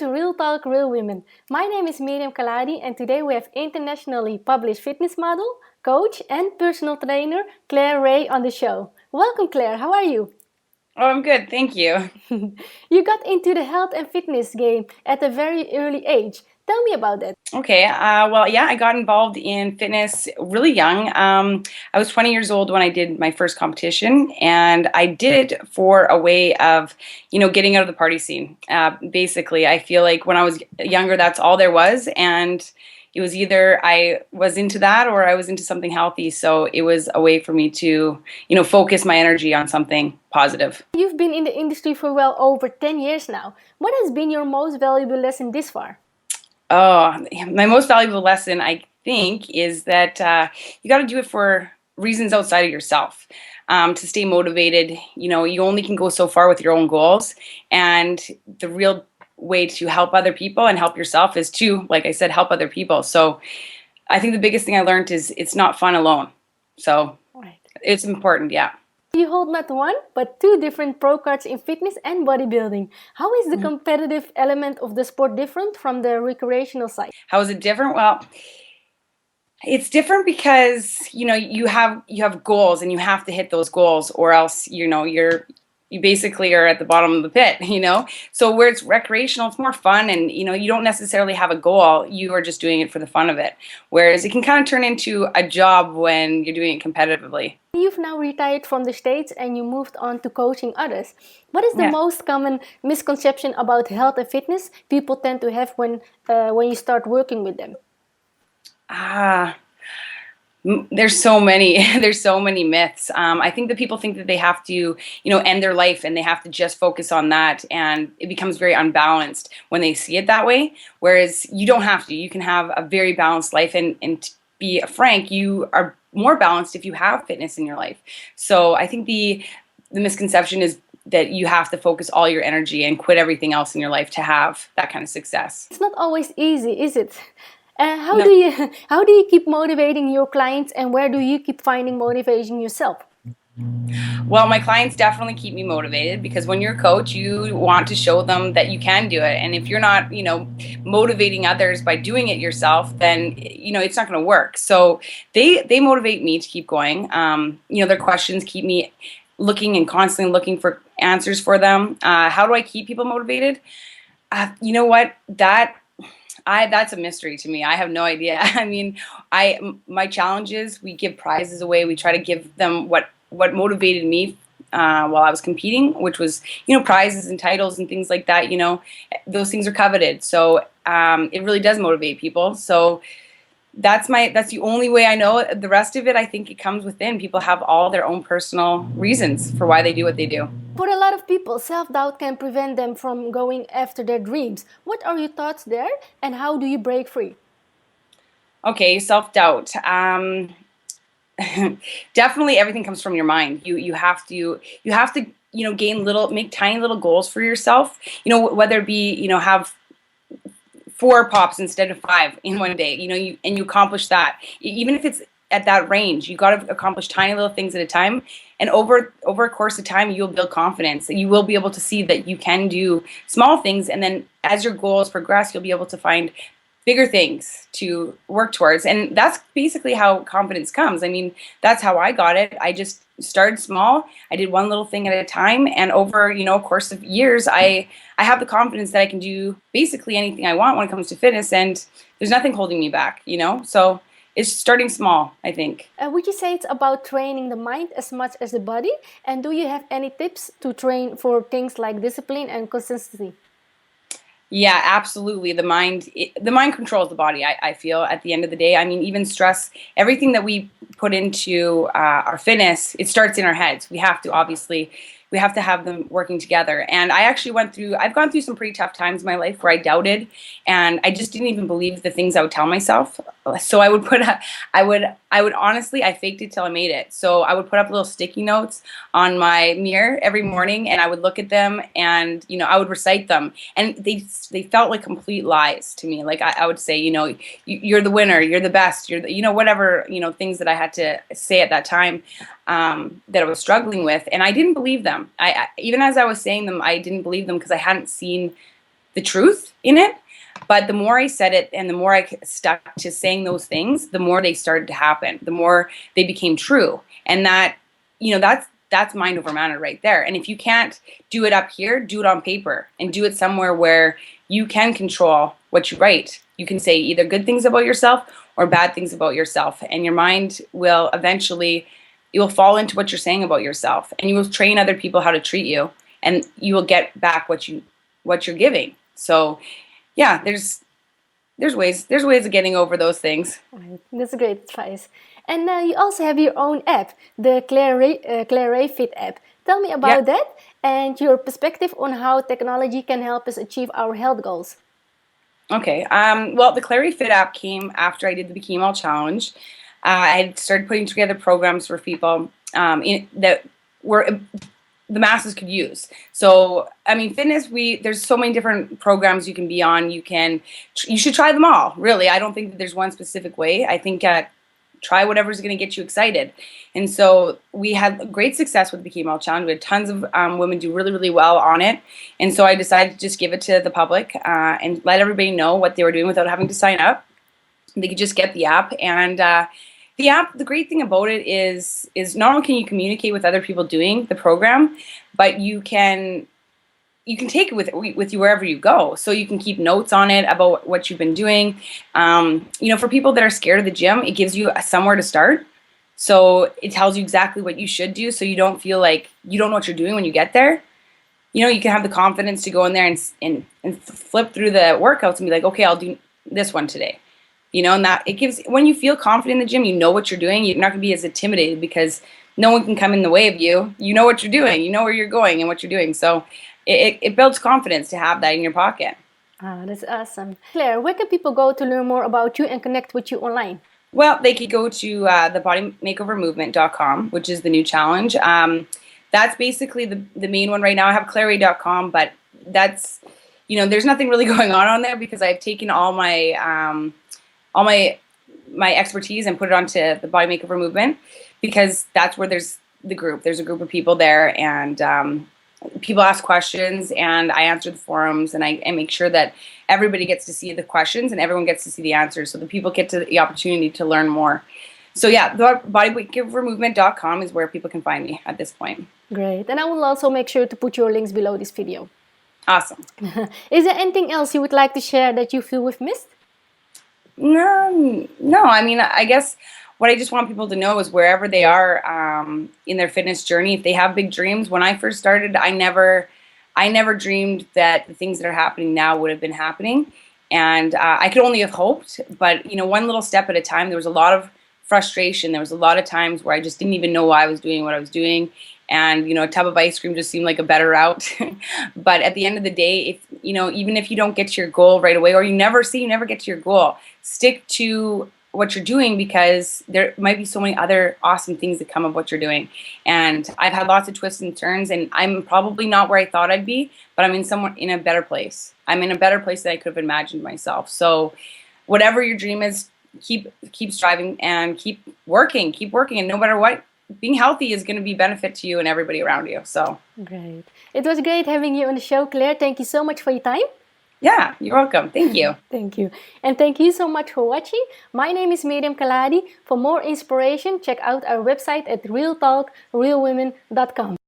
to Real Talk Real Women. My name is Miriam Khalladi and today we have internationally published fitness model, coach and personal trainer Claire Ray on the show. Welcome Claire, how are you? Oh, I'm good, thank you. You got into the health and fitness game at a very early age. Tell me about that. Okay, well, yeah, I got involved in fitness really young. I was 20 years old when I did my first competition, and I did it for a way of, getting out of the party scene. Basically, I feel like when I was younger, that's all there was, and it was either I was into that or I was into something healthy. So it was a way for me to, focus my energy on something positive. You've been in the industry for well over 10 years now. What has been your most valuable lesson this far? Oh, my most valuable lesson, I think, is that you got to do it for reasons outside of yourself. To stay motivated, you only can go so far with your own goals. And the real way to help other people and help yourself is to, like I said, help other people. So I think the biggest thing I learned is it's not fun alone. So Right. it's important, yeah. You hold not one, but two different pro cards in fitness and bodybuilding. How is the Mhm. competitive element of the sport different from the recreational side? How is it different? Well, it's different because you have goals and you have to hit those goals or else you basically are at the bottom of the pit. So where it's recreational, it's more fun, and you don't necessarily have a goal, you are just doing it for the fun of it, whereas it can kind of turn into a job when you're doing it competitively. You've now retired from the States and you moved on to coaching others. What is the Yeah. most common misconception about health and fitness people tend to have when you start working with them? ah there's so many there's so many myths. I think that people think that they have to end their life and they have to just focus on that, and it becomes very unbalanced when they see it that way, whereas you don't have to. You can have a very balanced life, and to be frank, you are more balanced if you have fitness in your life. So I think the misconception is that you have to focus all your energy and quit everything else in your life to have that kind of success. It's not always easy, is it? How No. do you how do you keep motivating your clients and where do you keep finding motivation yourself? Well, my clients definitely keep me motivated because when you're a coach, you want to show them that you can do it. And if you're not, motivating others by doing it yourself, then it's not going to work. So they motivate me to keep going. Their questions keep me looking and constantly looking for answers for them. How do I keep people motivated? You know what? That's a mystery to me. I have no idea. I mean, my challenges, we give prizes away. We try to give them what motivated me while I was competing, which was prizes and titles and things like that. Those things are coveted, so it really does motivate people. So that's the only way I know. The rest of it, I think it comes within. People have all their own personal reasons for why they do what they do. For a lot of people, self-doubt can prevent them from going after their dreams. What are your thoughts there and how do you break free? Okay, self-doubt. Definitely everything comes from your mind. You have to make tiny little goals for yourself, whether it be have 4 pops instead of 5 in one day, and you accomplish that. Even if it's at that range, you got to accomplish tiny little things at a time, and over a course of time you'll build confidence. You will be able to see that you can do small things, and then as your goals progress, you'll be able to find bigger things to work towards. And that's basically how confidence comes. I mean, that's how I got it. I just started small. I did one little thing at a time, and over a course of years, I have the confidence that I can do basically anything I want when it comes to fitness, and there's nothing holding me back. So it's starting small, I think. Would you say it's about training the mind as much as the body? And do you have any tips to train for things like discipline and consistency? Yeah, absolutely. The mind controls the body. I feel at the end of the day. I mean, even stress, everything that we put into our fitness, it starts in our heads. We have to have them working together. And I've gone through some pretty tough times in my life where I doubted, and I just didn't even believe the things I would tell myself. So I would honestly, I faked it till I made it. So I would put up little sticky notes on my mirror every morning, and I would look at them, and I would recite them, and they felt like complete lies to me. Like I would say, you're the winner, you're the best, you're the, whatever, things that I had to say at that time, that I was struggling with, and I didn't believe them. Even as I was saying them, I didn't believe them because I hadn't seen the the truth in it. But the more I said it and the more I stuck to saying those things, the more they started to happen, the more they became true. And that, that's mind over matter right there. And if you can't do it up here, do it on paper and do it somewhere where you can control what you write. You can say either good things about yourself or bad things about yourself. And your mind will eventually, you will fall into what you're saying about yourself, and you will train other people how to treat you, and you will get back what you're giving. So yeah, there's ways of getting over those things. Right. That's great advice. And you also have your own app, the Claire Ray Fit app. Tell me about that and your perspective on how technology can help us achieve our health goals. Okay. Well, the Khalladi Fit app came after I did the Bikini Mall Challenge. I started putting together programs for people that were the masses could use. So, I mean, fitness, there's so many different programs you can be on. You should try them all, really. I don't think that there's one specific way. I think try whatever's going to get you excited. And so we had great success with the Bikini Mall Challenge. We had tons of women do really, really well on it. And so I decided to just give it to the public and let everybody know what they were doing without having to sign up. They could just get the app. And the app, the great thing about it is not only can you communicate with other people doing the program, but you can take it with you wherever you go. So you can keep notes on it about what you've been doing. For people that are scared of the gym, it gives you somewhere to start. So it tells you exactly what you should do, so you don't feel like you don't know what you're doing when you get there. You can have the confidence to go in there and flip through the workouts and be like, okay, I'll do this one today. And that it gives, when you feel confident in the gym, you know what you're doing. You're not going to be as intimidated because no one can come in the way of you. You know what you're doing. You know where you're going and what you're doing. So it builds confidence to have that in your pocket. Oh, that's awesome. Claire, where can people go to learn more about you and connect with you online? Well, they could go to thebodymakeovermovement.com, which is the new challenge. That's basically the main one right now. I have claireray.com, but that's, there's nothing really going on there because I've taken all my expertise and put it onto the Body Makeover Movement, because that's where there's a group of people there, and people ask questions and I answer the forums, and I make sure that everybody gets to see the questions and everyone gets to see the answers, so the people get the opportunity to learn more. So yeah, the bodymakeovermovement.com is where people can find me at this point. Great. And I will also make sure to put your links below this video. Awesome. Is there anything else you would like to share that you feel we've missed? No. I mean, I guess what I just want people to know is wherever they are in their fitness journey, if they have big dreams. When I first started, I never dreamed that the things that are happening now would have been happening. And I could only have hoped, but one little step at a time. There was a lot of frustration. There was a lot of times where I just didn't even know why I was doing what I was doing. And, a tub of ice cream just seemed like a better route. But at the end of the day, even if you don't get to your goal right away, or you never get to your goal, stick to what you're doing, because there might be so many other awesome things that come of what you're doing. And I've had lots of twists and turns, and I'm probably not where I thought I'd be, but I'm in a better place. I'm in a better place than I could have imagined myself. So whatever your dream is, keep striving and keep working, and no matter what, being healthy is going to be benefit to you and everybody around you. So great. It was great having you on the show, Claire. Thank you so much for your time. Yeah, you're welcome. Thank you. Thank you. And thank you so much for watching. My name is Miriam Khalladi. For more inspiration, check out our website at realtalkrealwomen.com.